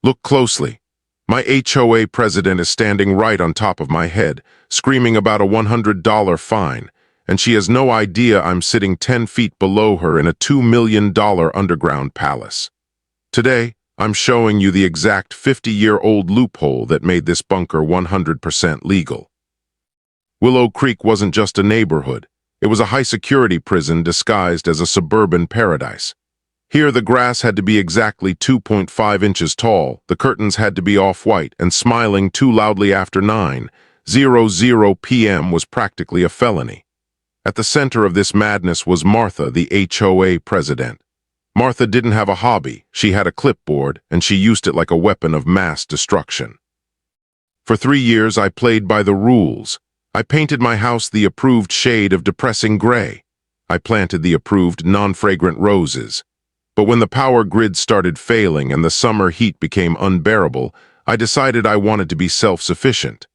Look closely. My HOA president is standing right on top of my head, screaming about a $100 fine, and she has no idea I'm sitting 10 feet below her in a $2 million underground palace. Today, I'm showing you the exact 50-year-old loophole that made this bunker 100% legal. Willow Creek wasn't just a neighborhood. It was a high-security prison disguised as a suburban paradise. Here, the grass had to be exactly 2.5 inches tall, the curtains had to be off-white, and smiling too loudly after 9:00 p.m. was practically a felony. At the center of this madness was Martha, the HOA president. Martha didn't have a hobby, she had a clipboard, and she used it like a weapon of mass destruction. For 3 years, I played by the rules. I painted my house the approved shade of depressing gray. I planted the approved non-fragrant roses. But when the power grid started failing and the summer heat became unbearable, I decided I wanted to be self-sufficient.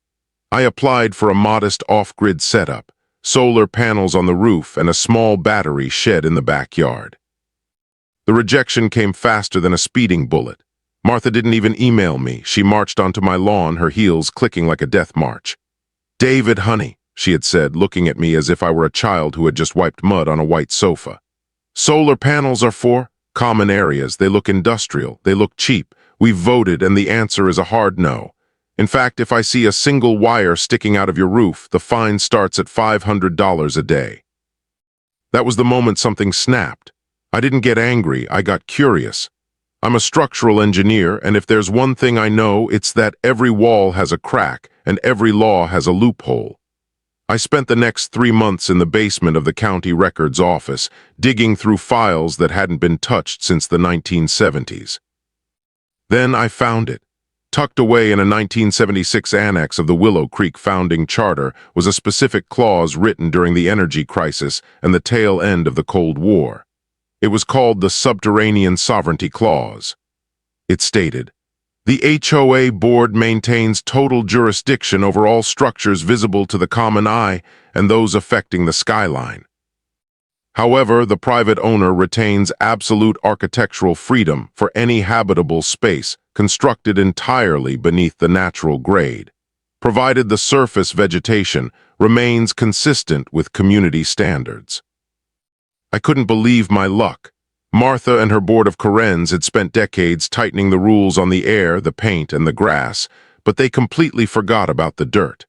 I applied for a modest off-grid setup, solar panels on the roof and a small battery shed in the backyard. The rejection came faster than a speeding bullet. Martha didn't even email me. She marched onto my lawn, her heels clicking like a death march. "David, honey," she had said, looking at me as if I were a child who had just wiped mud on a white sofa. "Solar panels are for common areas. They look industrial. They look cheap. We've voted, and the answer is a hard no. In fact, if I see a single wire sticking out of your roof, the fine starts at $500 a day." That was the moment something snapped. I didn't get angry, I got curious. I'm a structural engineer, and if there's one thing I know, it's that every wall has a crack, and every law has a loophole. I spent the next 3 months in the basement of the county records office, digging through files that hadn't been touched since the 1970s. Then I found it. Tucked away in a 1976 annex of the Willow Creek Founding Charter was a specific clause written during the energy crisis and the tail end of the Cold War. It was called the Subterranean Sovereignty Clause. It stated, "The HOA board maintains total jurisdiction over all structures visible to the common eye and those affecting the skyline. However, the private owner retains absolute architectural freedom for any habitable space constructed entirely beneath the natural grade, provided the surface vegetation remains consistent with community standards." I couldn't believe my luck. Martha and her board of Karens had spent decades tightening the rules on the air, the paint, and the grass, but they completely forgot about the dirt.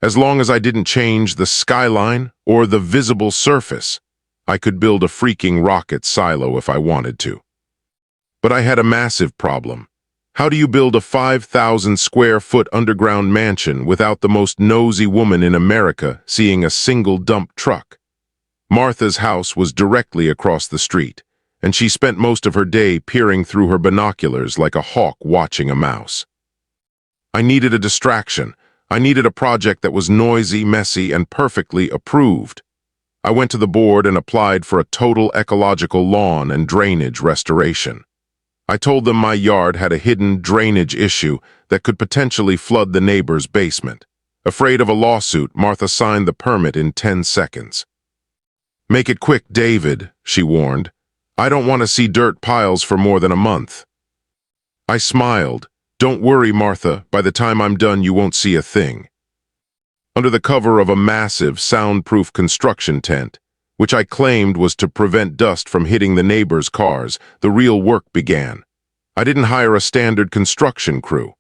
As long as I didn't change the skyline or the visible surface, I could build a freaking rocket silo if I wanted to. But I had a massive problem. How do you build a 5,000 square foot underground mansion without the most nosy woman in America seeing a single dump truck? Martha's house was directly across the street, and she spent most of her day peering through her binoculars like a hawk watching a mouse. I needed a distraction. I needed a project that was noisy, messy, and perfectly approved. I went to the board and applied for a total ecological lawn and drainage restoration. I told them my yard had a hidden drainage issue that could potentially flood the neighbor's basement. Afraid of a lawsuit, Martha signed the permit in 10 seconds. "Make it quick, David," she warned. "I don't want to see dirt piles for more than a month." I smiled. "Don't worry, Martha. By the time I'm done, you won't see a thing." Under the cover of a massive, soundproof construction tent, which I claimed was to prevent dust from hitting the neighbors' cars, the real work began. I didn't hire a standard construction crew.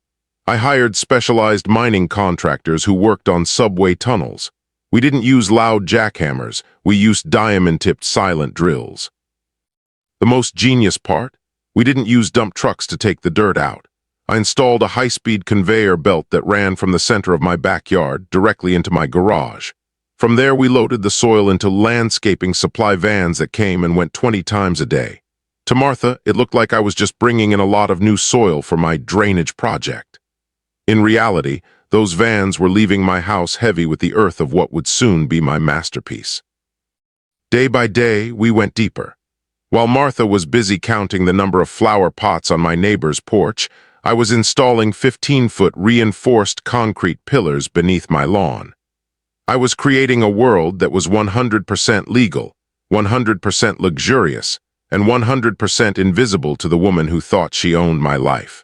I hired specialized mining contractors who worked on subway tunnels. We didn't use loud jackhammers, we used diamond-tipped silent drills. The most genius part? We didn't use dump trucks to take the dirt out. I installed a high-speed conveyor belt that ran from the center of my backyard directly into my garage. From there, we loaded the soil into landscaping supply vans that came and went 20 times a day. To Martha, it looked like I was just bringing in a lot of new soil for my drainage project. In reality, those vans were leaving my house heavy with the earth of what would soon be my masterpiece. Day by day, we went deeper. While Martha was busy counting the number of flower pots on my neighbor's porch, I was installing 15-foot reinforced concrete pillars beneath my lawn. I was creating a world that was 100% legal, 100% luxurious, and 100% invisible to the woman who thought she owned my life.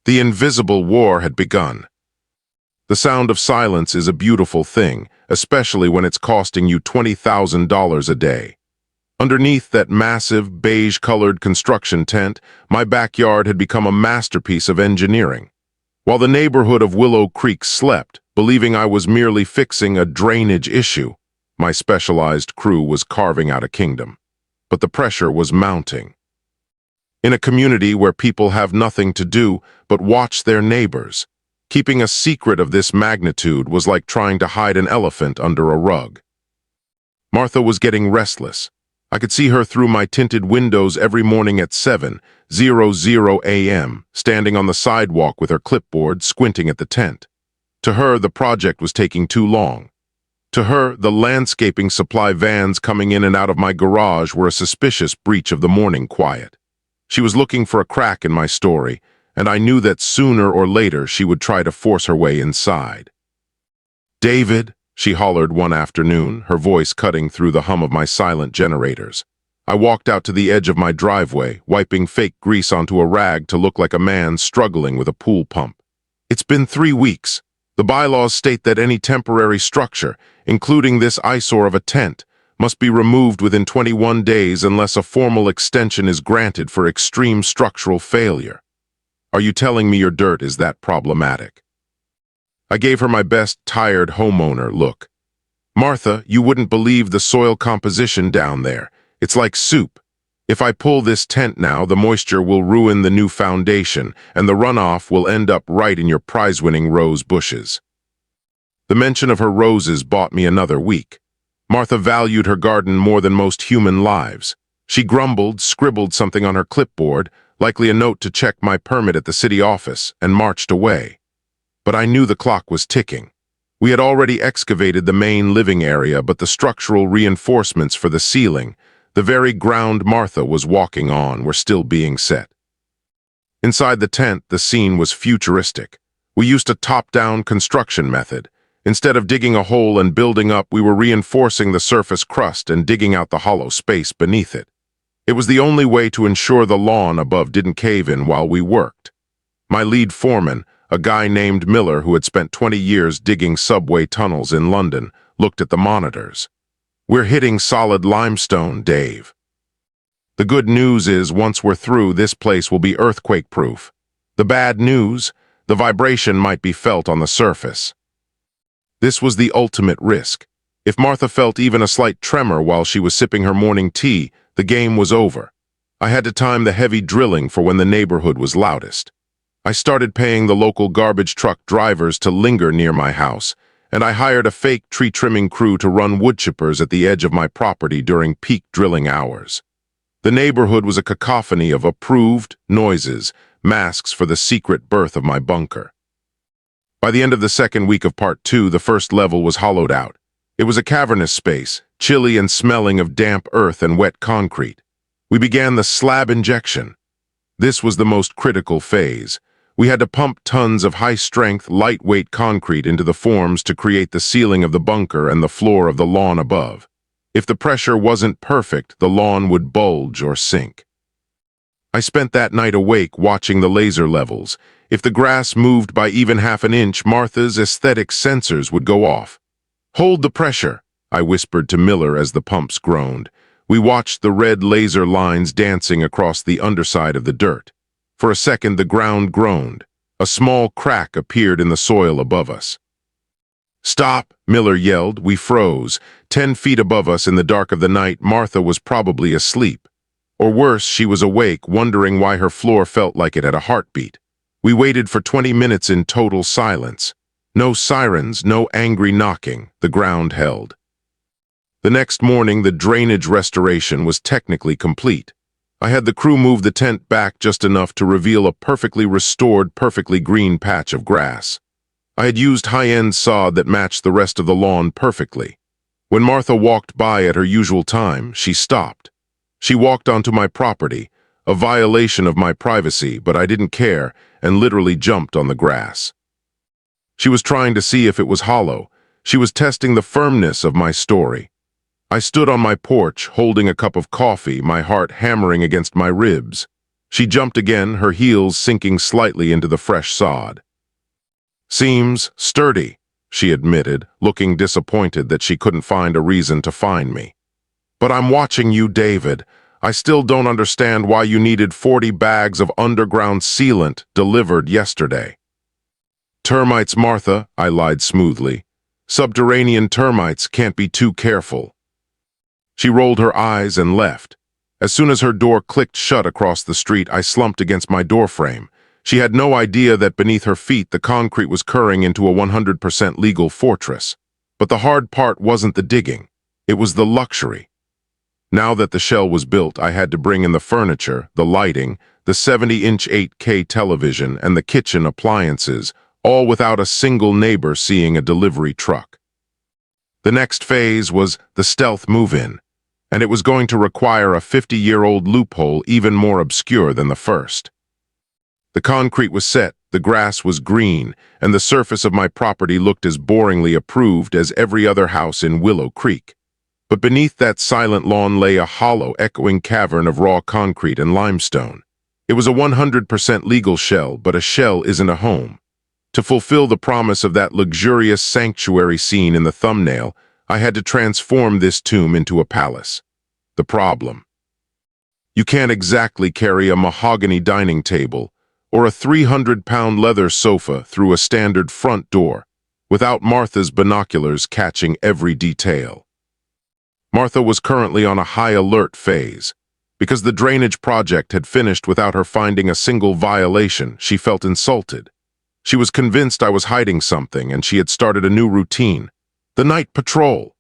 The invisible war had begun. The sound of silence is a beautiful thing, especially when it's costing you $20,000 a day. Underneath that massive, beige-colored construction tent, my backyard had become a masterpiece of engineering. While the neighborhood of Willow Creek slept, believing I was merely fixing a drainage issue, my specialized crew was carving out a kingdom. But the pressure was mounting. In a community where people have nothing to do but watch their neighbors, keeping a secret of this magnitude was like trying to hide an elephant under a rug. Martha was getting restless. I could see her through my tinted windows every morning at 7:00 a.m., standing on the sidewalk with her clipboard, squinting at the tent. To her, the project was taking too long. To her, the landscaping supply vans coming in and out of my garage were a suspicious breach of the morning quiet. She was looking for a crack in my story, and I knew that sooner or later she would try to force her way inside. "David," she hollered one afternoon, her voice cutting through the hum of my silent generators. I walked out to the edge of my driveway, wiping fake grease onto a rag to look like a man struggling with a pool pump. "It's been 3 weeks. The bylaws state that any temporary structure, including this eyesore of a tent, must be removed within 21 days unless a formal extension is granted for extreme structural failure. Are you telling me your dirt is that problematic?" I gave her my best tired homeowner look. "Martha, you wouldn't believe the soil composition down there. It's like soup. If I pull this tent now, the moisture will ruin the new foundation, and the runoff will end up right in your prize-winning rose bushes." The mention of her roses bought me another week. Martha valued her garden more than most human lives. She grumbled, scribbled something on her clipboard, likely a note to check my permit at the city office, and marched away. But I knew the clock was ticking. We had already excavated the main living area, but the structural reinforcements for the ceiling, the very ground Martha was walking on, were still being set. Inside the tent, the scene was futuristic. We used a top-down construction method. Instead of digging a hole and building up, we were reinforcing the surface crust and digging out the hollow space beneath it. It was the only way to ensure the lawn above didn't cave in while we worked. My lead foreman, a guy named Miller who had spent 20 years digging subway tunnels in London, looked at the monitors. "We're hitting solid limestone, Dave. The good news is once we're through, this place will be earthquake-proof. The bad news, the vibration might be felt on the surface." This was the ultimate risk. If Martha felt even a slight tremor while she was sipping her morning tea, the game was over. I had to time the heavy drilling for when the neighborhood was loudest. I started paying the local garbage truck drivers to linger near my house, and I hired a fake tree trimming crew to run wood chippers at the edge of my property during peak drilling hours. The neighborhood was a cacophony of approved noises, masks for the secret birth of my bunker. By the end of the second week of Part 2, the first level was hollowed out. It was a cavernous space, chilly and smelling of damp earth and wet concrete. We began the slab injection. This was the most critical phase. We had to pump tons of high-strength, lightweight concrete into the forms to create the ceiling of the bunker and the floor of the lawn above. If the pressure wasn't perfect, the lawn would bulge or sink. I spent that night awake watching the laser levels. If the grass moved by even half an inch, Martha's aesthetic sensors would go off. "Hold the pressure," I whispered to Miller as the pumps groaned. We watched the red laser lines dancing across the underside of the dirt. For a second, the ground groaned. A small crack appeared in the soil above us. "Stop!" Miller yelled. We froze. 10 feet above us in the dark of the night, Martha was probably asleep. Or worse, she was awake, wondering why her floor felt like it had a heartbeat. We waited for 20 minutes in total silence. No sirens, no angry knocking. The ground held. The next morning, the drainage restoration was technically complete. I had the crew move the tent back just enough to reveal a perfectly restored, perfectly green patch of grass. I had used high-end sod that matched the rest of the lawn perfectly. When Martha walked by at her usual time, she stopped. She walked onto my property, a violation of my privacy, but I didn't care and literally jumped on the grass. She was trying to see if it was hollow. She was testing the firmness of my story. I stood on my porch, holding a cup of coffee, my heart hammering against my ribs. She jumped again, her heels sinking slightly into the fresh sod. "Seems sturdy," she admitted, looking disappointed that she couldn't find a reason to find me. "But I'm watching you, David. I still don't understand why you needed 40 bags of underground sealant delivered yesterday." "Termites, Martha," I lied smoothly. "Subterranean termites, can't be too careful." She rolled her eyes and left. As soon as her door clicked shut across the street, I slumped against my doorframe. She had no idea that beneath her feet the concrete was curring into a 100% legal fortress. But the hard part wasn't the digging. It was the luxury. Now that the shell was built, I had to bring in the furniture, the lighting, the 70-inch 8K television, and the kitchen appliances, all without a single neighbor seeing a delivery truck. The next phase was the stealth move-in, and it was going to require a 50-year-old loophole even more obscure than the first. The concrete was set, the grass was green, and the surface of my property looked as boringly approved as every other house in Willow Creek. But beneath that silent lawn lay a hollow, echoing cavern of raw concrete and limestone. It was a 100% legal shell, but a shell isn't a home. To fulfill the promise of that luxurious sanctuary seen in the thumbnail, I had to transform this tomb into a palace. The problem: you can't exactly carry a mahogany dining table or a 300-pound leather sofa through a standard front door without Martha's binoculars catching every detail. Martha was currently on a high-alert phase. Because the drainage project had finished without her finding a single violation, she felt insulted. She was convinced I was hiding something, and she had started a new routine: the night patrol.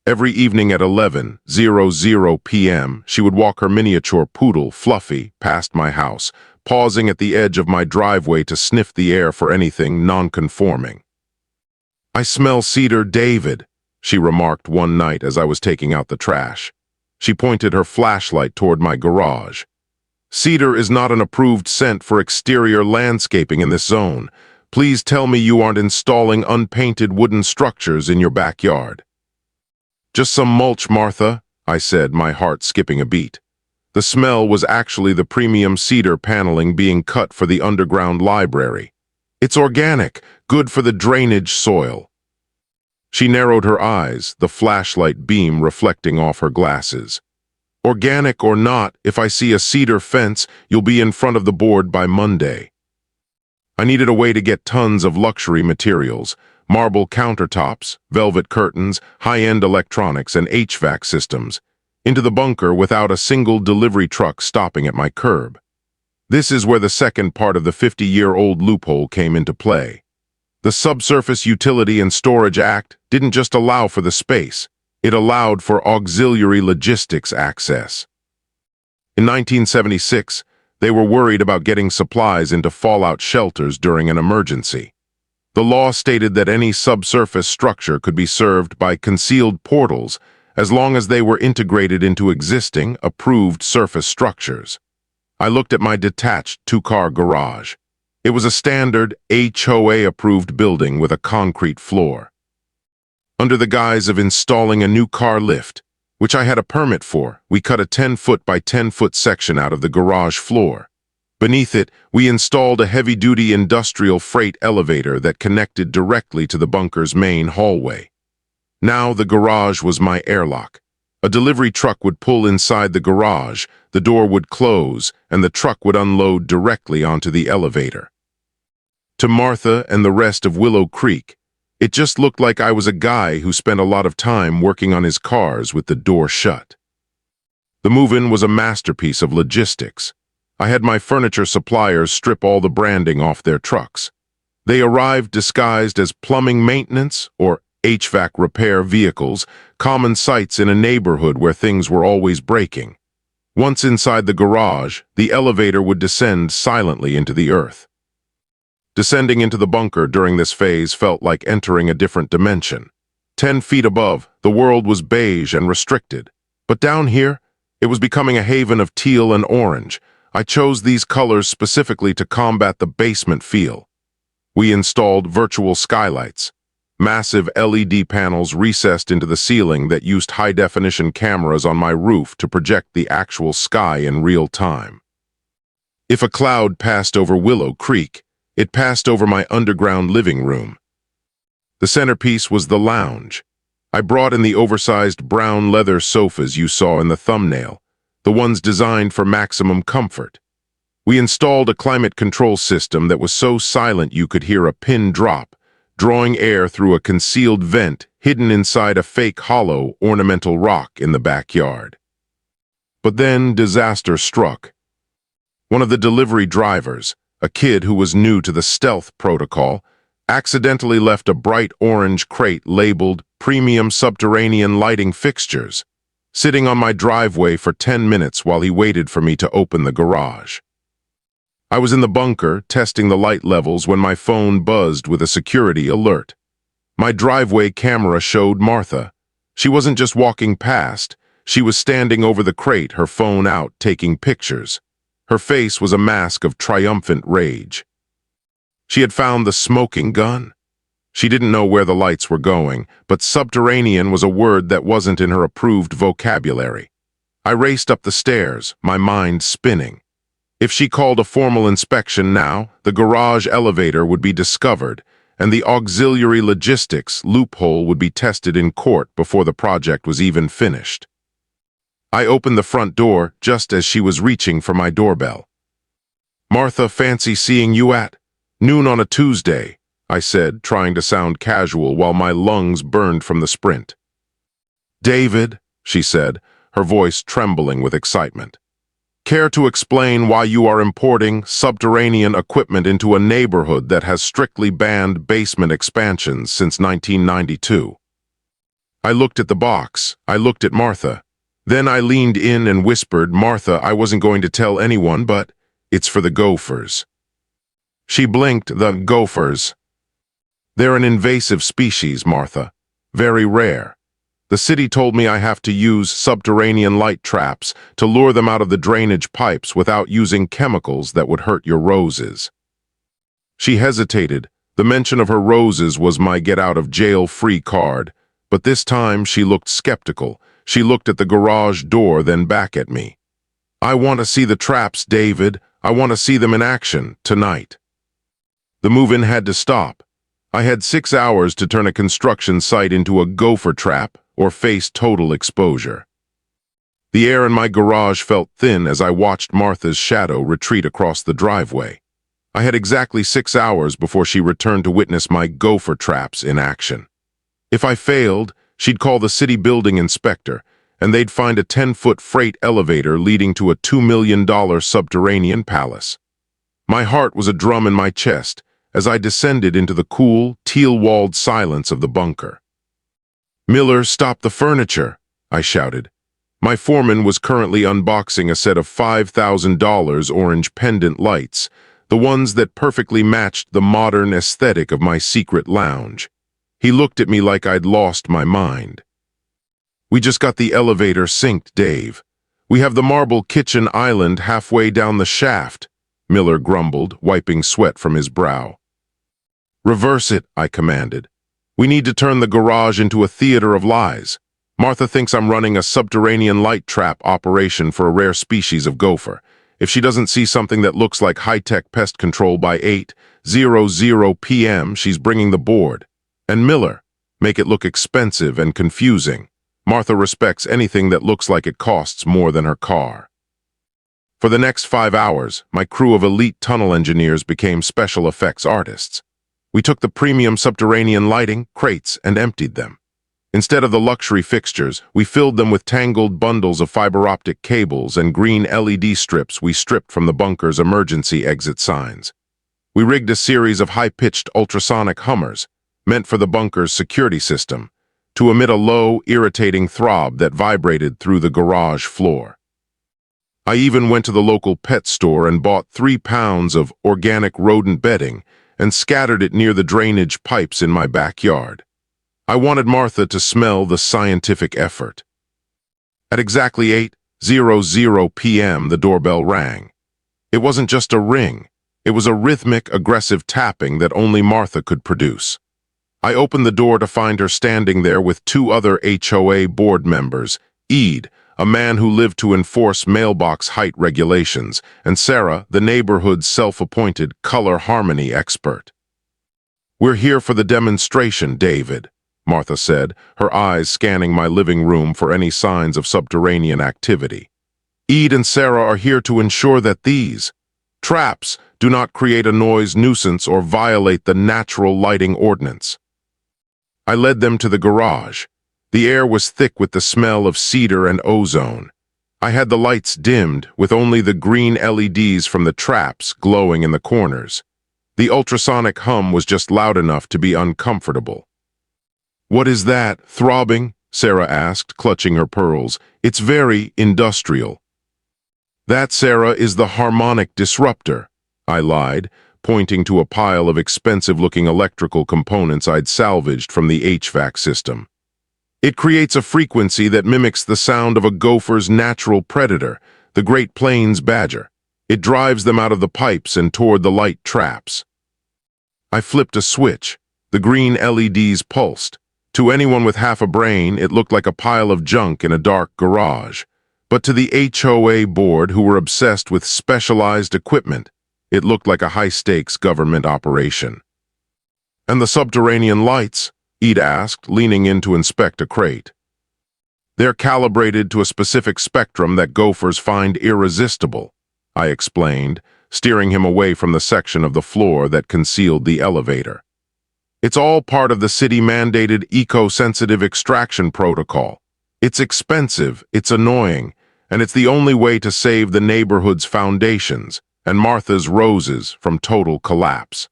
Every evening at 11:00 p.m., she would walk her miniature poodle, Fluffy, past my house, pausing at the edge of my driveway to sniff the air for anything non-conforming. "I smell cedar, David," she remarked one night as I was taking out the trash. She pointed her flashlight toward my garage. "Cedar is not an approved scent for exterior landscaping in this zone. Please tell me you aren't installing unpainted wooden structures in your backyard." "Just some mulch, Martha," I said, my heart skipping a beat. The smell was actually the premium cedar paneling being cut for the underground library. "It's organic, good for the drainage soil." She narrowed her eyes, the flashlight beam reflecting off her glasses. "Organic or not, if I see a cedar fence, you'll be in front of the board by Monday." I needed a way to get tons of luxury materials: marble countertops, velvet curtains, high-end electronics, and HVAC systems, into the bunker without a single delivery truck stopping at my curb. This is where the second part of the 50-year-old loophole came into play. The Subsurface Utility and Storage Act didn't just allow for the space, it allowed for auxiliary logistics access. In 1976, they were worried about getting supplies into fallout shelters during an emergency. The law stated that any subsurface structure could be served by concealed portals as long as they were integrated into existing, approved surface structures. I looked at my detached two-car garage. It was a standard HOA-approved building with a concrete floor. Under the guise of installing a new car lift, which I had a permit for, we cut a 10-foot by 10-foot section out of the garage floor. Beneath it, we installed a heavy-duty industrial freight elevator that connected directly to the bunker's main hallway. Now the garage was my airlock. A delivery truck would pull inside the garage, the door would close, and the truck would unload directly onto the elevator. To Martha and the rest of Willow Creek, it just looked like I was a guy who spent a lot of time working on his cars with the door shut. The move-in was a masterpiece of logistics. I had my furniture suppliers strip all the branding off their trucks. They arrived disguised as plumbing maintenance or HVAC repair vehicles, common sights in a neighborhood where things were always breaking. Once inside the garage, the elevator would descend silently into the earth. Descending into the bunker during this phase felt like entering a different dimension. 10 feet above, the world was beige and restricted. But down here, it was becoming a haven of teal and orange. I chose these colors specifically to combat the basement feel. We installed virtual skylights, massive LED panels recessed into the ceiling that used high-definition cameras on my roof to project the actual sky in real time. If a cloud passed over Willow Creek, it passed over my underground living room. The centerpiece was the lounge. I brought in the oversized brown leather sofas you saw in the thumbnail, the ones designed for maximum comfort. We installed a climate control system that was so silent you could hear a pin drop, drawing air through a concealed vent hidden inside a fake hollow ornamental rock in the backyard. But then disaster struck. One of the delivery drivers, a kid who was new to the stealth protocol, accidentally left a bright orange crate labeled Premium Subterranean Lighting Fixtures, sitting on my driveway for 10 minutes while he waited for me to open the garage. I was in the bunker testing the light levels when my phone buzzed with a security alert. My driveway camera showed Martha. She wasn't just walking past, she was standing over the crate, her phone out, taking pictures. Her face was a mask of triumphant rage. She had found the smoking gun. She didn't know where the lights were going, but subterranean was a word that wasn't in her approved vocabulary. I raced up the stairs, my mind spinning. If she called a formal inspection now, the garage elevator would be discovered, and the auxiliary logistics loophole would be tested in court before the project was even finished. I opened the front door just as she was reaching for my doorbell. "Martha, fancy seeing you at noon on a Tuesday," I said, trying to sound casual while my lungs burned from the sprint. "David," she said, her voice trembling with excitement. "Care to explain why you are importing subterranean equipment into a neighborhood that has strictly banned basement expansions since 1992? I looked at the box. I looked at Martha. Then I leaned in and whispered, "Martha, I wasn't going to tell anyone, but it's for the gophers." She blinked. "The gophers? They're an invasive species, Martha. Very rare. The city told me I have to use subterranean light traps to lure them out of the drainage pipes without using chemicals that would hurt your roses." She hesitated. The mention of her roses was my get-out-of-jail-free card, but this time she looked skeptical. She looked at the garage door, then back at me. "I want to see the traps, David. I want to see them in action, tonight." The move-in had to stop. I had 6 hours to turn a construction site into a gopher trap or face total exposure. The air in my garage felt thin as I watched Martha's shadow retreat across the driveway. I had exactly 6 hours before she returned to witness my gopher traps in action. If I failed, she'd call the city building inspector, and they'd find a 10-foot freight elevator leading to a $2 million subterranean palace. My heart was a drum in my chest as I descended into the cool, teal-walled silence of the bunker. "Miller, stop the furniture," I shouted. My foreman was currently unboxing a set of $5,000 orange pendant lights, the ones that perfectly matched the modern aesthetic of my secret lounge. He looked at me like I'd lost my mind. "We just got the elevator synced, Dave. We have the marble kitchen island halfway down the shaft," Miller grumbled, wiping sweat from his brow. "Reverse it," I commanded. "We need to turn the garage into a theater of lies. Martha thinks I'm running a subterranean light trap operation for a rare species of gopher. If she doesn't see something that looks like high-tech pest control by 8:00 p.m., she's bringing the board. And Miller, make it look expensive and confusing. Martha respects anything that looks like it costs more than her car." For the next 5 hours, my crew of elite tunnel engineers became special effects artists. We took the premium subterranean lighting crates and emptied them. Instead of the luxury fixtures, we filled them with tangled bundles of fiber optic cables and green LED strips we stripped from the bunker's emergency exit signs. We rigged a series of high-pitched ultrasonic hummers, meant for the bunker's security system, to emit a low, irritating throb that vibrated through the garage floor. I even went to the local pet store and bought 3 pounds of organic rodent bedding and scattered it near the drainage pipes in my backyard. I wanted Martha to smell the scientific effort. At exactly 8:00 p.m., the doorbell rang. It wasn't just a ring. It was a rhythmic, aggressive tapping that only Martha could produce. I opened the door to find her standing there with 2 other HOA board members, Eid, a man who lived to enforce mailbox height regulations, and Sarah, the neighborhood's self-appointed color harmony expert. "We're here for the demonstration, David," Martha said, her eyes scanning my living room for any signs of subterranean activity. "Ede and Sarah are here to ensure that these traps do not create a noise nuisance or violate the natural lighting ordinance." I led them to the garage. The air was thick with the smell of cedar and ozone. I had the lights dimmed, with only the green LEDs from the traps glowing in the corners. The ultrasonic hum was just loud enough to be uncomfortable. "What is that, throbbing?" Sarah asked, clutching her pearls. "It's very industrial." "That, Sarah, is the harmonic disruptor," I lied, pointing to a pile of expensive-looking electrical components I'd salvaged from the HVAC system. "It creates a frequency that mimics the sound of a gopher's natural predator, the Great Plains badger. It drives them out of the pipes and toward the light traps." I flipped a switch. The green LEDs pulsed. To anyone with half a brain, it looked like a pile of junk in a dark garage. But to the HOA board, who were obsessed with specialized equipment, it looked like a high-stakes government operation. "And the subterranean lights?" Ede asked, leaning in to inspect a crate. "They're calibrated to a specific spectrum that gophers find irresistible," I explained, steering him away from the section of the floor that concealed the elevator. "It's all part of the city-mandated eco-sensitive extraction protocol. It's expensive, it's annoying, and it's the only way to save the neighborhood's foundations and Martha's roses from total collapse."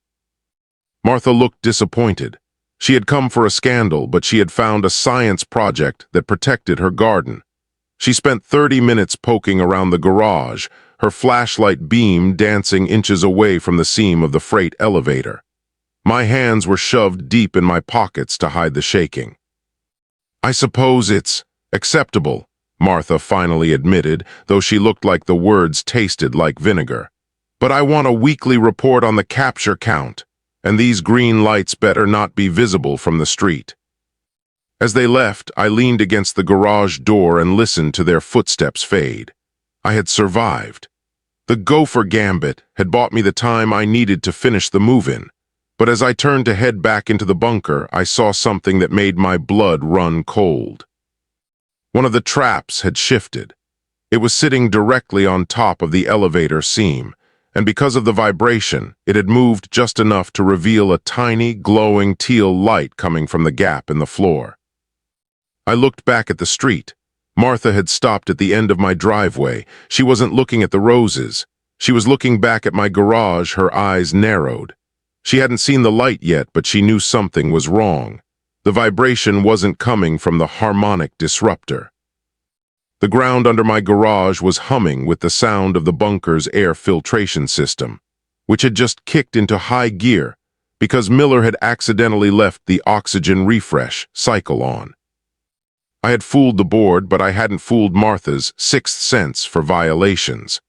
Martha looked disappointed. She had come for a scandal, but she had found a science project that protected her garden. She spent 30 minutes poking around the garage, her flashlight beam dancing inches away from the seam of the freight elevator. My hands were shoved deep in my pockets to hide the shaking. "I suppose it's acceptable," Martha finally admitted, though she looked like the words tasted like vinegar. "But I want a weekly report on the capture count, and these green lights better not be visible from the street." As they left, I leaned against the garage door and listened to their footsteps fade. I had survived. The gopher gambit had bought me the time I needed to finish the move-in. But as I turned to head back into the bunker, I saw something that made my blood run cold. One of the traps had shifted. It was sitting directly on top of the elevator seam, and because of the vibration, it had moved just enough to reveal a tiny, glowing teal light coming from the gap in the floor. I looked back at the street. Martha had stopped at the end of my driveway. She wasn't looking at the roses. She was looking back at my garage, her eyes narrowed. She hadn't seen the light yet, but she knew something was wrong. The vibration wasn't coming from the harmonic disruptor. The ground under my garage was humming with the sound of the bunker's air filtration system, which had just kicked into high gear because Miller had accidentally left the oxygen refresh cycle on. I had fooled the board, but I hadn't fooled Martha's sixth sense for violations.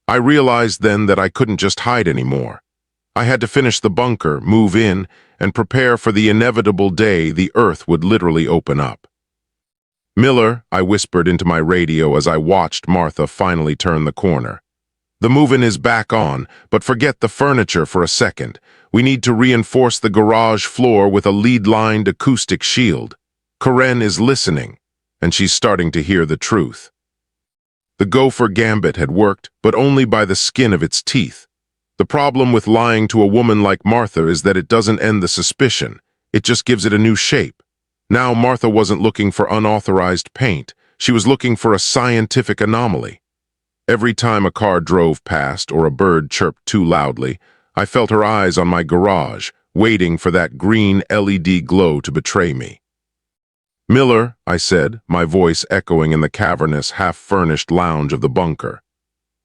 I realized then that I couldn't just hide anymore. I had to finish the bunker, move in, and prepare for the inevitable day the earth would literally open up. "Miller," I whispered into my radio as I watched Martha finally turn the corner. "The move-in is back on, but forget the furniture for a second. We need to reinforce the garage floor with a lead-lined acoustic shield. Karen is listening, and she's starting to hear the truth." The gopher gambit had worked, but only by the skin of its teeth. The problem with lying to a woman like Martha is that it doesn't end the suspicion. It just gives it a new shape. Now Martha wasn't looking for unauthorized paint. She was looking for a scientific anomaly. Every time a car drove past or a bird chirped too loudly, I felt her eyes on my garage, waiting for that green LED glow to betray me. "Miller," I said, my voice echoing in the cavernous, half-furnished lounge of the bunker.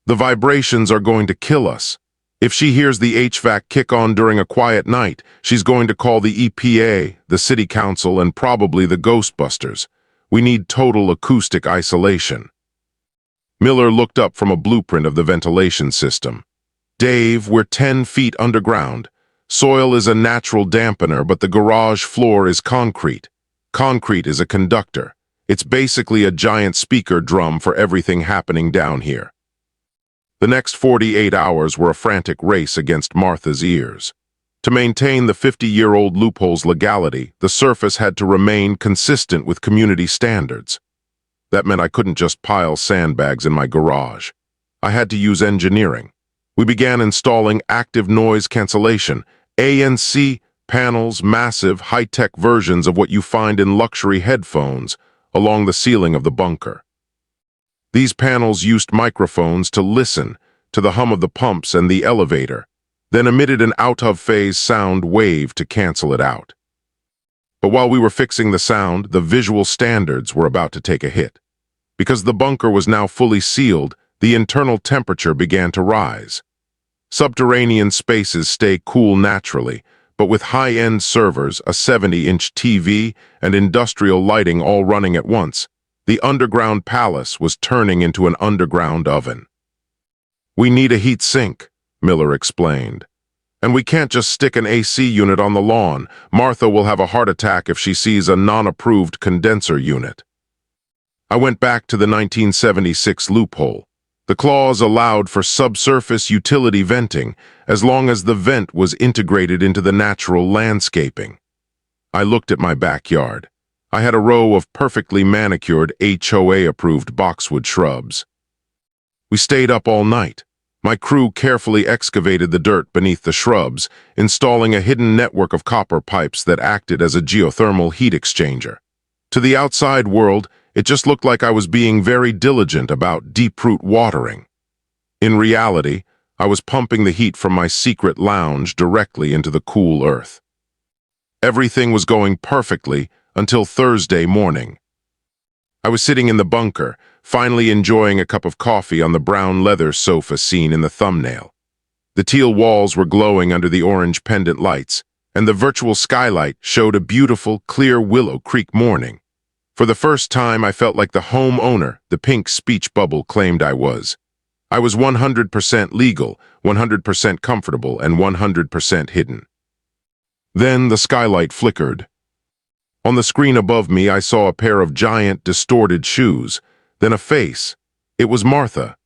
"The vibrations are going to kill us. If she hears the HVAC kick on during a quiet night, she's going to call the EPA, the city council, and probably the Ghostbusters. We need total acoustic isolation." Miller looked up from a blueprint of the ventilation system. "Dave, we're 10 feet underground. Soil is a natural dampener, but the garage floor is concrete. Concrete is a conductor. It's basically a giant speaker drum for everything happening down here. The next 48 hours were a frantic race against Martha's ears. To maintain the 50-year-old loophole's legality, the surface had to remain consistent with community standards. That meant I couldn't just pile sandbags in my garage. I had to use engineering. We began installing active noise cancellation, ANC panels, massive, high-tech versions of what you find in luxury headphones, along the ceiling of the bunker. These panels used microphones to listen to the hum of the pumps and the elevator, then emitted an out-of-phase sound wave to cancel it out. But while we were fixing the sound, the visual standards were about to take a hit. Because the bunker was now fully sealed, the internal temperature began to rise. Subterranean spaces stay cool naturally, but with high-end servers, a 70-inch TV, and industrial lighting all running at once, the underground palace was turning into an underground oven. "We need a heat sink," Miller explained. "And we can't just stick an AC unit on the lawn. Martha will have a heart attack if she sees a non-approved condenser unit." I went back to the 1976 loophole. The clause allowed for subsurface utility venting as long as the vent was integrated into the natural landscaping. I looked at my backyard. I had a row of perfectly manicured HOA-approved boxwood shrubs. We stayed up all night. My crew carefully excavated the dirt beneath the shrubs, installing a hidden network of copper pipes that acted as a geothermal heat exchanger. To the outside world, it just looked like I was being very diligent about deep-root watering. In reality, I was pumping the heat from my secret lounge directly into the cool earth. Everything was going perfectly until Thursday morning. I was sitting in the bunker, finally enjoying a cup of coffee on the brown leather sofa seen in the thumbnail. The teal walls were glowing under the orange pendant lights, and the virtual skylight showed a beautiful, clear Willow Creek morning. For the first time, I felt like the homeowner the pink speech bubble claimed I was. I was 100% legal, 100% comfortable, and 100% hidden. Then the skylight flickered. On the screen above me, I saw a pair of giant, distorted shoes, then a face. It was Martha.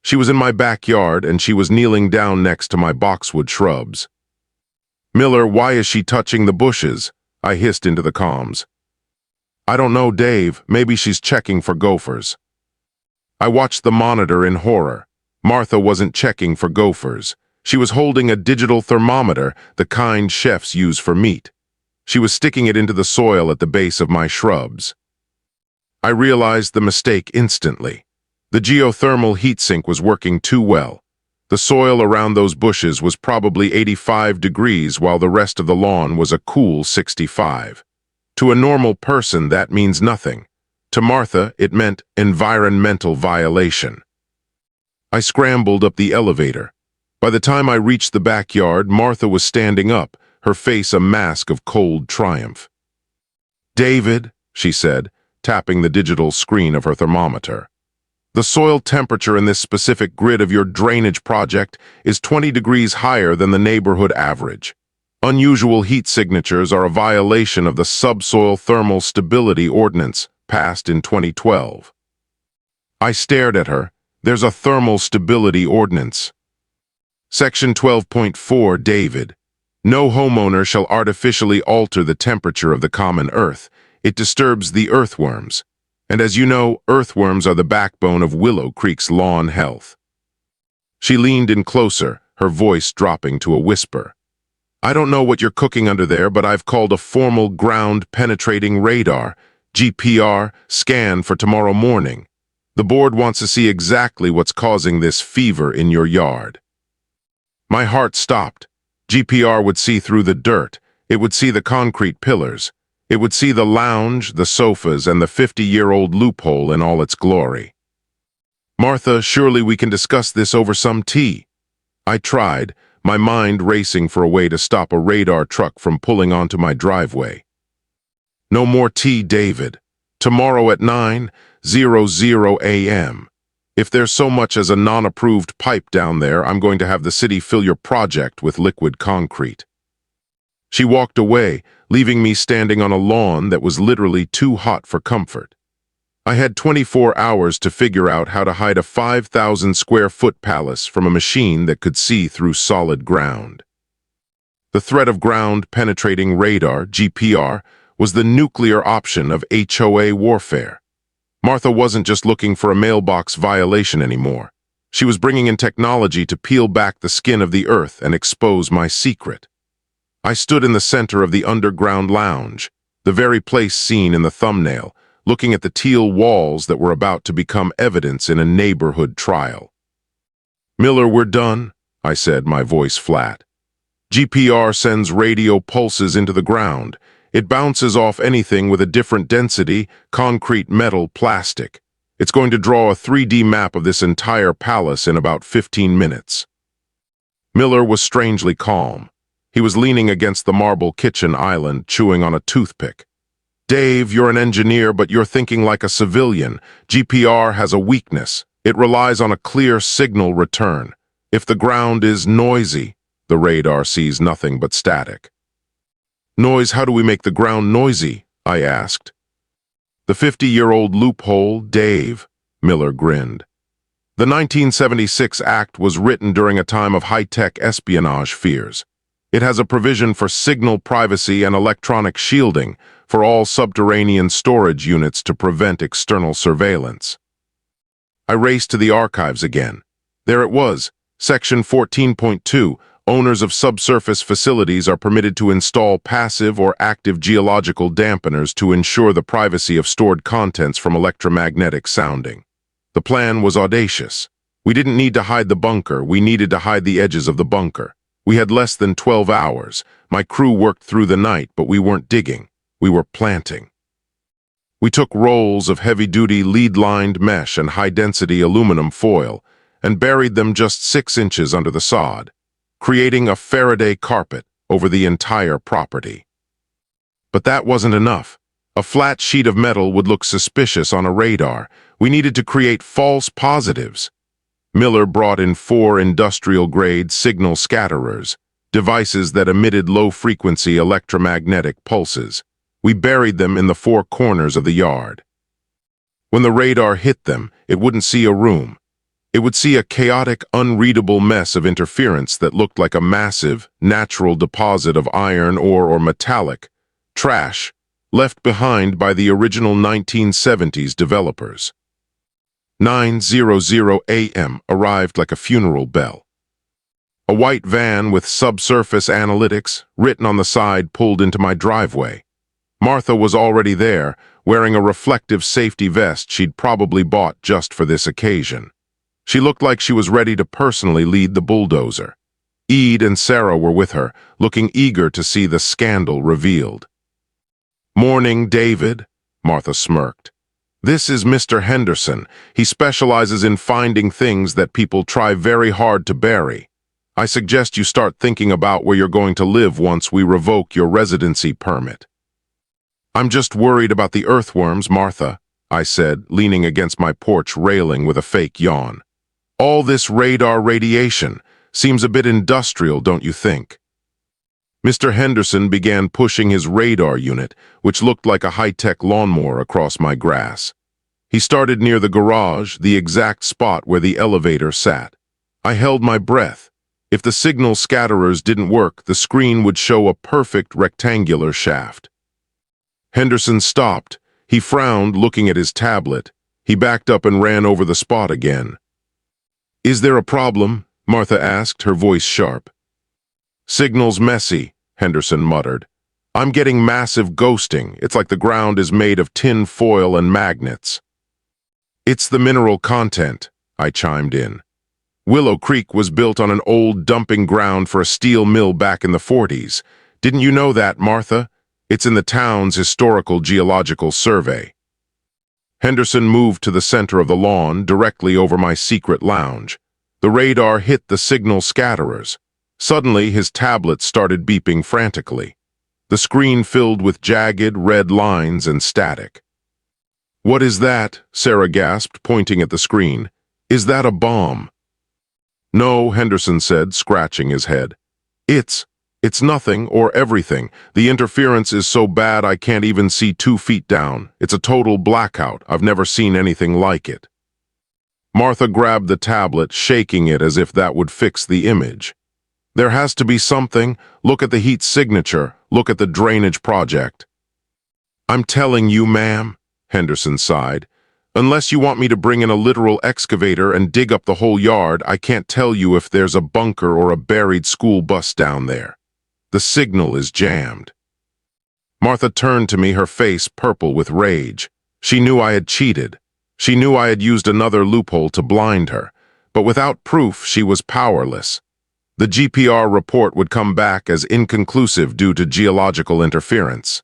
She was in my backyard, and she was kneeling down next to my boxwood shrubs. "Miller, why is she touching the bushes?" I hissed into the comms. "I don't know, Dave. Maybe she's checking for gophers." I watched the monitor in horror. Martha wasn't checking for gophers. She was holding a digital thermometer, the kind chefs use for meat. She was sticking it into the soil at the base of my shrubs. I realized the mistake instantly. The geothermal heatsink was working too well. The soil around those bushes was probably 85 degrees while the rest of the lawn was a cool 65. To a normal person, that means nothing. To Martha, it meant environmental violation. I scrambled up the elevator. By the time I reached the backyard, Martha was standing up, her face a mask of cold triumph. "David," she said, tapping the digital screen of her thermometer, "the soil temperature in this specific grid of your drainage project is 20 degrees higher than the neighborhood average. Unusual heat signatures are a violation of the Subsoil Thermal Stability Ordinance, passed in 2012. I stared at her. "There's a Thermal Stability Ordinance. Section 12.4, David. No homeowner shall artificially alter the temperature of the common earth. It disturbs the earthworms. And as you know, earthworms are the backbone of Willow Creek's lawn health." She leaned in closer, her voice dropping to a whisper. "I don't know what you're cooking under there, but I've called a formal ground-penetrating radar, GPR, scan for tomorrow morning. The board wants to see exactly what's causing this fever in your yard." My heart stopped. GPR would see through the dirt. It would see the concrete pillars. It would see the lounge, the sofas, and the 50-year-old loophole in all its glory. "Martha, surely we can discuss this over some tea." I tried, my mind racing for a way to stop a radar truck from pulling onto my driveway. "No more tea, David. Tomorrow at 9:00 a.m. If there's so much as a non-approved pipe down there, I'm going to have the city fill your project with liquid concrete." She walked away, leaving me standing on a lawn that was literally too hot for comfort. I had 24 hours to figure out how to hide a 5,000 square foot palace from a machine that could see through solid ground. The threat of ground-penetrating radar, GPR, was the nuclear option of HOA warfare. Martha wasn't just looking for a mailbox violation anymore. She was bringing in technology to peel back the skin of the earth and expose my secret. I stood in the center of the underground lounge, the very place seen in the thumbnail, looking at the teal walls that were about to become evidence in a neighborhood trial. "Miller, we're done," I said, my voice flat. "GPR sends radio pulses into the ground. It bounces off anything with a different density, concrete, metal, plastic. It's going to draw a 3D map of this entire palace in about 15 minutes. Miller was strangely calm. He was leaning against the marble kitchen island, chewing on a toothpick. "Dave, you're an engineer, but you're thinking like a civilian. GPR has a weakness. It relies on a clear signal return. If the ground is noisy, the radar sees nothing but static." "Noise, how do we make the ground noisy?" I asked. "The 50-year-old loophole, Dave," Miller grinned. "The 1976 Act was written during a time of high-tech espionage fears. It has a provision for signal privacy and electronic shielding for all subterranean storage units to prevent external surveillance." I raced to the archives again. There it was, Section 14.2, owners of subsurface facilities are permitted to install passive or active geological dampeners to ensure the privacy of stored contents from electromagnetic sounding. The plan was audacious. We didn't need to hide the bunker, we needed to hide the edges of the bunker. We had less than 12 hours. My crew worked through the night, but we weren't digging. We were planting. We took rolls of heavy-duty lead-lined mesh and high-density aluminum foil and buried them just 6 inches under the sod, creating a Faraday carpet over the entire property. But that wasn't enough. A flat sheet of metal would look suspicious on a radar. We needed to create false positives. Miller brought in 4 industrial-grade signal scatterers, devices that emitted low-frequency electromagnetic pulses. We buried them in the 4 corners of the yard. When the radar hit them, it wouldn't see a room. It would see a chaotic, unreadable mess of interference that looked like a massive, natural deposit of iron ore or metallic trash left behind by the original 1970s developers. 9:00 a.m. arrived like a funeral bell. A white van with subsurface analytics written on the side pulled into my driveway. Martha was already there, wearing a reflective safety vest she'd probably bought just for this occasion. She looked like she was ready to personally lead the bulldozer. Ede and Sarah were with her, looking eager to see the scandal revealed. "Morning, David," Martha smirked. "This is Mr. Henderson. He specializes in finding things that people try very hard to bury. I suggest you start thinking about where you're going to live once we revoke your residency permit." "I'm just worried about the earthworms, Martha," I said, leaning against my porch railing with a fake yawn. "All this radar radiation seems a bit industrial, don't you think?" Mr. Henderson began pushing his radar unit, which looked like a high-tech lawnmower, across my grass. He started near the garage, the exact spot where the elevator sat. I held my breath. If the signal scatterers didn't work, the screen would show a perfect rectangular shaft. Henderson stopped. He frowned, looking at his tablet. He backed up and ran over the spot again. "Is there a problem?" Martha asked, her voice sharp. "Signal's messy," Henderson muttered. "I'm getting massive ghosting. It's like the ground is made of tin foil and magnets." "It's the mineral content," I chimed in. "Willow Creek was built on an old dumping ground for a steel mill back in the 40s. Didn't you know that, Martha? It's in the town's historical geological survey." Henderson moved to the center of the lawn, directly over my secret lounge. The radar hit the signal scatterers. Suddenly, his tablet started beeping frantically. The screen filled with jagged, red lines and static. "What is that?" Sarah gasped, pointing at the screen. "Is that a bomb?" "No," Henderson said, scratching his head. It's nothing or everything. The interference is so bad I can't even see 2 feet down. It's a total blackout. I've never seen anything like it. Martha grabbed the tablet, shaking it as if that would fix the image. There has to be something. Look at the heat signature. Look at the drainage project. I'm telling you, ma'am, Henderson sighed. Unless you want me to bring in a literal excavator and dig up the whole yard, I can't tell you if there's a bunker or a buried school bus down there. The signal is jammed. Martha turned to me, her face purple with rage. She knew I had cheated. She knew I had used another loophole to blind her. But without proof, she was powerless. The GPR report would come back as inconclusive due to geological interference.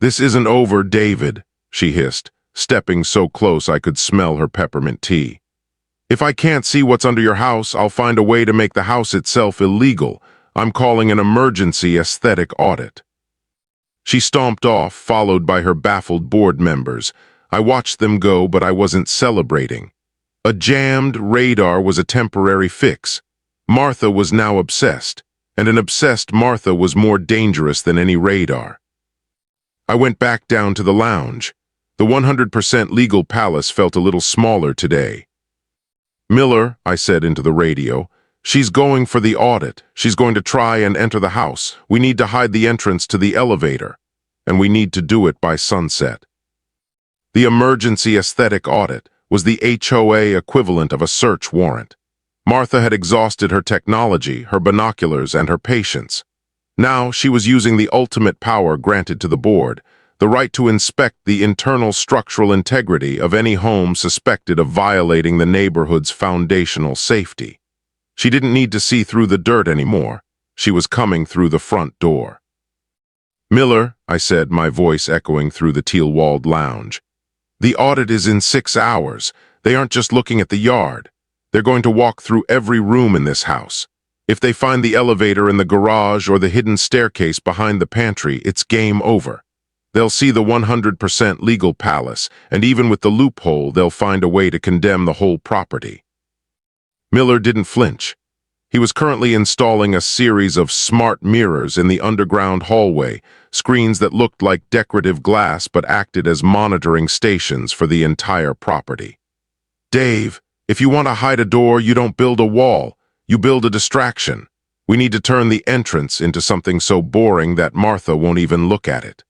This isn't over, David, she hissed, stepping so close I could smell her peppermint tea. If I can't see what's under your house, I'll find a way to make the house itself illegal. I'm calling an emergency aesthetic audit. She stomped off, followed by her baffled board members. I watched them go, but I wasn't celebrating. A jammed radar was a temporary fix. Martha was now obsessed, and an obsessed Martha was more dangerous than any radar. I went back down to the lounge. The 100% legal palace felt a little smaller today. Miller, I said into the radio, she's going for the audit. She's going to try and enter the house. We need to hide the entrance to the elevator, and we need to do it by sunset. The emergency aesthetic audit was the HOA equivalent of a search warrant. Martha had exhausted her technology, her binoculars, and her patience. Now she was using the ultimate power granted to the board, the right to inspect the internal structural integrity of any home suspected of violating the neighborhood's foundational safety. She didn't need to see through the dirt anymore. She was coming through the front door. Miller, I said, my voice echoing through the teal-walled lounge. The audit is in 6 hours. They aren't just looking at the yard. They're going to walk through every room in this house. If they find the elevator in the garage or the hidden staircase behind the pantry, it's game over. They'll see the 100% legal palace, and even with the loophole, they'll find a way to condemn the whole property. Miller didn't flinch. He was currently installing a series of smart mirrors in the underground hallway, screens that looked like decorative glass but acted as monitoring stations for the entire property. Dave, if you want to hide a door, you don't build a wall. You build a distraction. We need to turn the entrance into something so boring that Martha won't even look at it.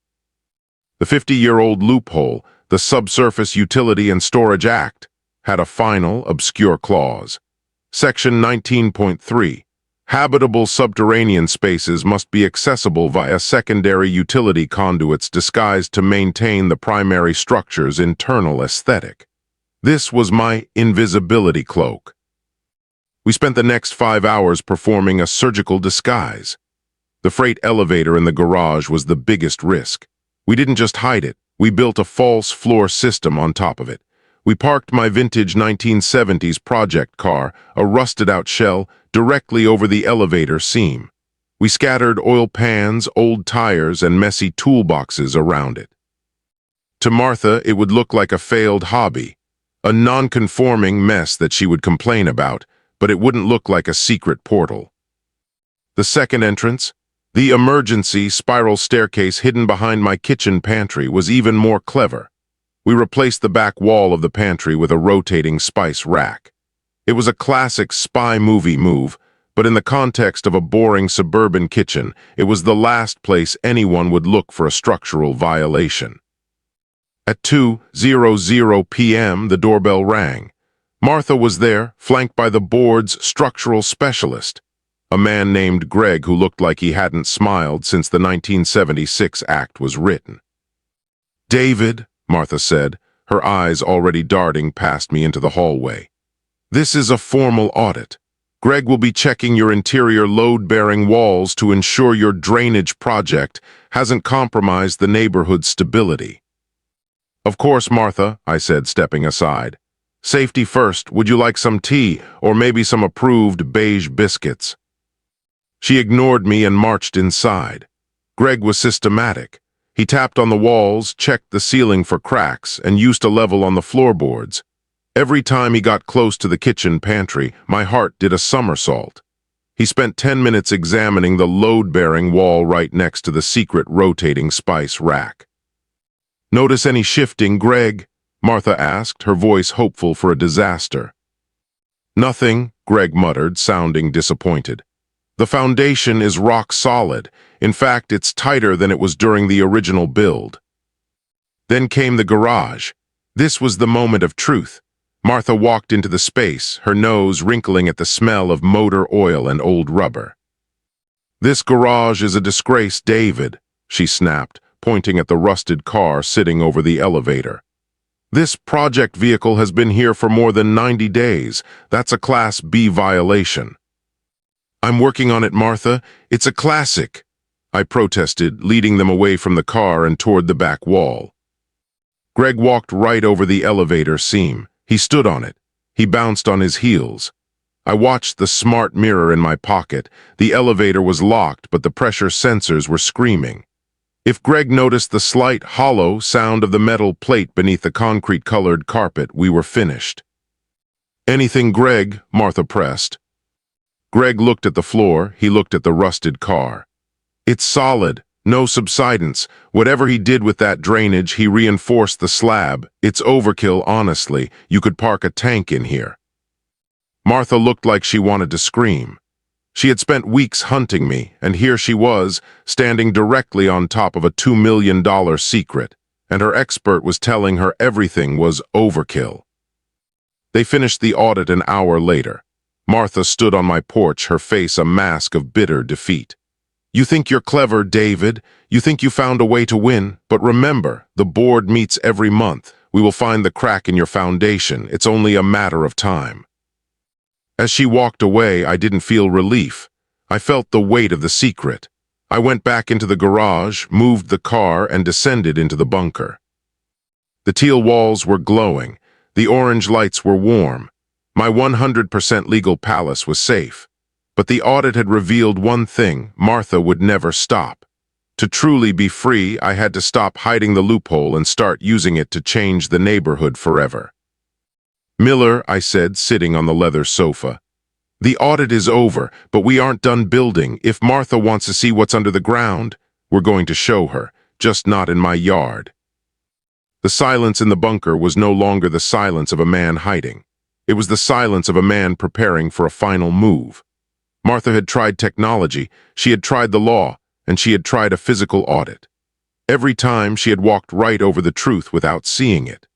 The 50-year-old loophole, the Subsurface Utility and Storage Act, had a final, obscure clause. Section 19.3. Habitable subterranean spaces must be accessible via secondary utility conduits disguised to maintain the primary structure's internal aesthetic. This was my invisibility cloak. We spent the next 5 hours performing a surgical disguise. The freight elevator in the garage was the biggest risk. We didn't just hide it, we built a false floor system on top of it. We parked my vintage 1970s project car, a rusted-out shell, directly over the elevator seam. We scattered oil pans, old tires, and messy toolboxes around it. To Martha, it would look like a failed hobby, a non-conforming mess that she would complain about, but it wouldn't look like a secret portal. The second entrance, the emergency spiral staircase hidden behind my kitchen pantry, was even more clever. We replaced the back wall of the pantry with a rotating spice rack. It was a classic spy movie move, but in the context of a boring suburban kitchen, it was the last place anyone would look for a structural violation. At 2:00 p.m., the doorbell rang. Martha was there, flanked by the board's structural specialist, a man named Greg who looked like he hadn't smiled since the 1976 act was written. David, Martha said, her eyes already darting past me into the hallway. This is a formal audit. Greg will be checking your interior load-bearing walls to ensure your drainage project hasn't compromised the neighborhood's stability. Of course, Martha, I said, stepping aside. Safety first. Would you like some tea or maybe some approved beige biscuits? She ignored me and marched inside. Greg was systematic. He tapped on the walls, checked the ceiling for cracks, and used a level on the floorboards. Every time he got close to the kitchen pantry, my heart did a somersault. He spent 10 minutes examining the load-bearing wall right next to the secret rotating spice rack. "Notice any shifting, Greg?" Martha asked, her voice hopeful for a disaster. "Nothing," Greg muttered, sounding disappointed. "The foundation is rock solid. In fact, it's tighter than it was during the original build." Then came the garage. This was the moment of truth. Martha walked into the space, her nose wrinkling at the smell of motor oil and old rubber. "This garage is a disgrace, David," she snapped, pointing at the rusted car sitting over the elevator. "This project vehicle has been here for more than 90 days. That's a Class B violation." "I'm working on it, Martha. It's a classic," I protested, leading them away from the car and toward the back wall. Greg walked right over the elevator seam. He stood on it. He bounced on his heels. I watched the smart mirror in my pocket. The elevator was locked, but the pressure sensors were screaming. If Greg noticed the slight, hollow sound of the metal plate beneath the concrete-colored carpet, we were finished. "Anything, Greg?" Martha pressed. Greg looked at the floor. He looked at the rusted car. "It's solid. No subsidence. Whatever he did with that drainage, he reinforced the slab. It's overkill, honestly. You could park a tank in here." Martha looked like she wanted to scream. She had spent weeks hunting me, and here she was, standing directly on top of a $2 million secret, and her expert was telling her everything was overkill. They finished the audit an hour later. Martha stood on my porch, her face a mask of bitter defeat. "You think you're clever, David. You think you found a way to win. But remember, the board meets every month. We will find the crack in your foundation. It's only a matter of time." As she walked away, I didn't feel relief. I felt the weight of the secret. I went back into the garage, moved the car, and descended into the bunker. The teal walls were glowing. The orange lights were warm. My 100% legal palace was safe. But the audit had revealed one thing: Martha would never stop. To truly be free, I had to stop hiding the loophole and start using it to change the neighborhood forever. "Miller," I said, sitting on the leather sofa, "the audit is over, but we aren't done building. If Martha wants to see what's under the ground, we're going to show her, just not in my yard." The silence in the bunker was no longer the silence of a man hiding. It was the silence of a man preparing for a final move. Martha had tried technology, she had tried the law, and she had tried a physical audit. Every time she had walked right over the truth without seeing it.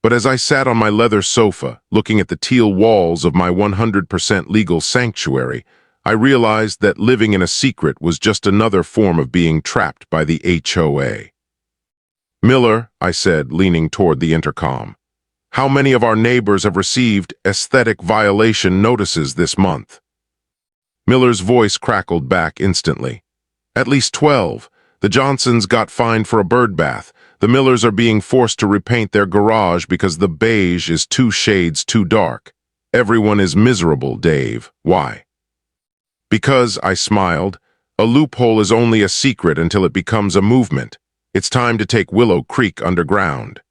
But as I sat on my leather sofa, looking at the teal walls of my 100% legal sanctuary, I realized that living in a secret was just another form of being trapped by the HOA. "Miller," I said, leaning toward the intercom, "how many of our neighbors have received aesthetic violation notices this month?" Miller's voice crackled back instantly. "At least 12. The Johnsons got fined for a bird bath. The Millers are being forced to repaint their garage because the beige is 2 shades too dark. Everyone is miserable, Dave. Why?" "Because," I smiled, "a loophole is only a secret until it becomes a movement. It's time to take Willow Creek underground."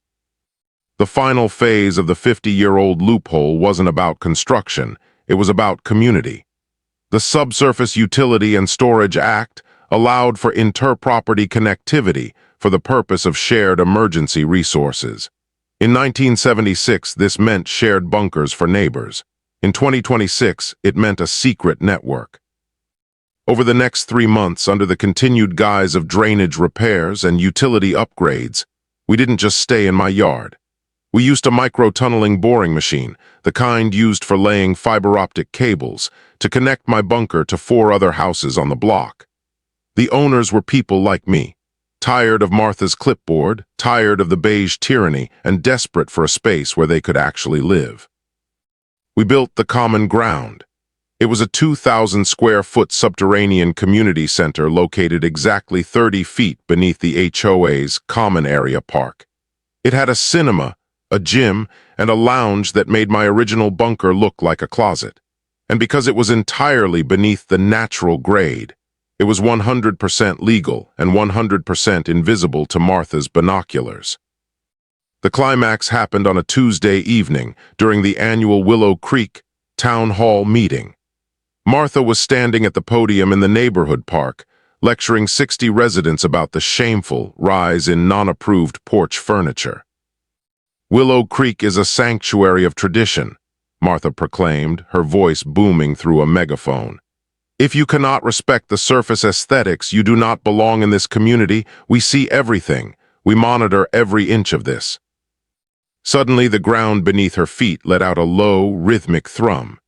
The final phase of the 50-year-old loophole wasn't about construction. It was about community. The Subsurface Utility and Storage Act allowed for inter-property connectivity for the purpose of shared emergency resources. In 1976, this meant shared bunkers for neighbors. In 2026, it meant a secret network. Over the next 3 months, under the continued guise of drainage repairs and utility upgrades, we didn't just stay in my yard. We used a micro-tunneling boring machine, the kind used for laying fiber-optic cables, to connect my bunker to 4 other houses on the block. The owners were people like me, tired of Martha's clipboard, tired of the beige tyranny, and desperate for a space where they could actually live. We built the Common Ground. It was a 2,000-square-foot subterranean community center located exactly 30 feet beneath the HOA's common area park. It had a cinema, a gym, and a lounge that made my original bunker look like a closet. And because it was entirely beneath the natural grade, it was 100% legal and 100% invisible to Martha's binoculars. The climax happened on a Tuesday evening during the annual Willow Creek Town Hall meeting. Martha was standing at the podium in the neighborhood park, lecturing 60 residents about the shameful rise in non-approved porch furniture. "Willow Creek is a sanctuary of tradition," Martha proclaimed, her voice booming through a megaphone. "If you cannot respect the surface aesthetics, you do not belong in this community. We see everything. We monitor every inch of this." Suddenly, the ground beneath her feet let out a low, rhythmic thrum.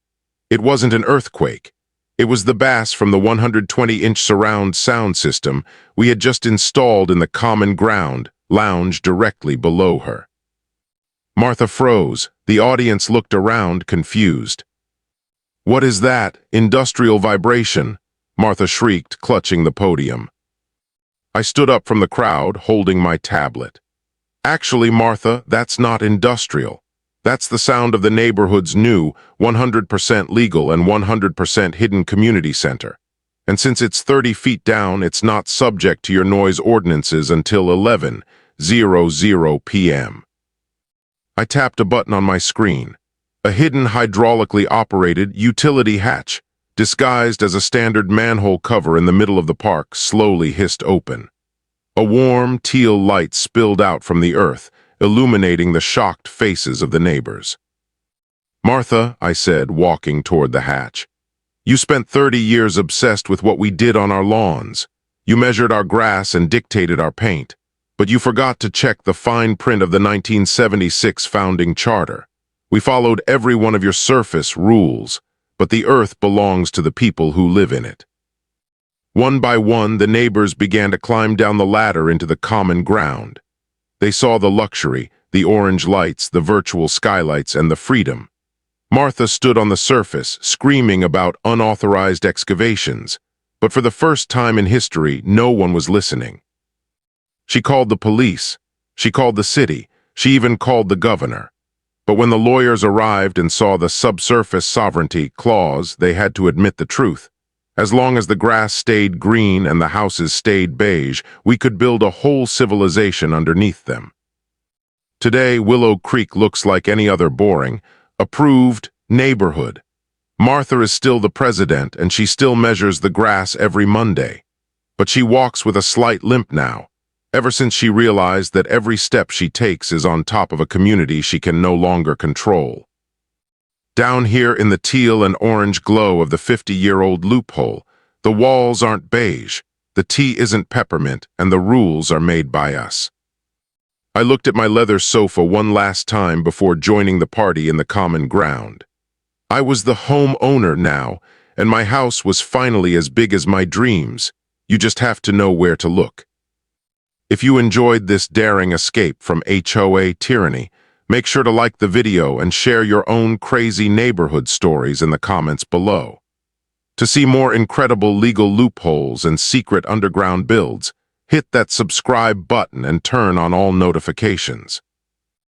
It wasn't an earthquake. It was the bass from the 120-inch surround sound system we had just installed in the common ground lounge directly below her. Martha froze. The audience looked around, confused. "What is that? Industrial vibration?" Martha shrieked, clutching the podium. I stood up from the crowd, holding my tablet. "Actually, Martha, that's not industrial. That's the sound of the neighborhood's new, 100% legal and 100% hidden community center. And since it's 30 feet down, it's not subject to your noise ordinances until 11:00 p.m. I tapped a button on my screen. A hidden hydraulically operated utility hatch, disguised as a standard manhole cover in the middle of the park, slowly hissed open. A warm, teal light spilled out from the earth, illuminating the shocked faces of the neighbors. "Martha," I said, walking toward the hatch, "you spent 30 years obsessed with what we did on our lawns. You measured our grass and dictated our paint, but you forgot to check the fine print of the 1976 founding charter. We followed every one of your surface rules, but the earth belongs to the people who live in it." One by one, the neighbors began to climb down the ladder into the common ground. They saw the luxury, the orange lights, the virtual skylights, and the freedom. Martha stood on the surface, screaming about unauthorized excavations, but for the first time in history, no one was listening. She called the police, she called the city, she even called the governor. But when the lawyers arrived and saw the subsurface sovereignty clause, they had to admit the truth. As long as the grass stayed green and the houses stayed beige, we could build a whole civilization underneath them. Today, Willow Creek looks like any other boring, approved neighborhood. Martha is still the president, and she still measures the grass every Monday. But she walks with a slight limp now, ever since she realized that every step she takes is on top of a community she can no longer control. Down here in the teal and orange glow of the 50-year-old loophole, the walls aren't beige, the tea isn't peppermint, and the rules are made by us. I looked at my leather sofa one last time before joining the party in the common ground. I was the homeowner now, and my house was finally as big as my dreams. You just have to know where to look. If you enjoyed this daring escape from HOA tyranny, make sure to like the video and share your own crazy neighborhood stories in the comments below. To see more incredible legal loopholes and secret underground builds, hit that subscribe button and turn on all notifications.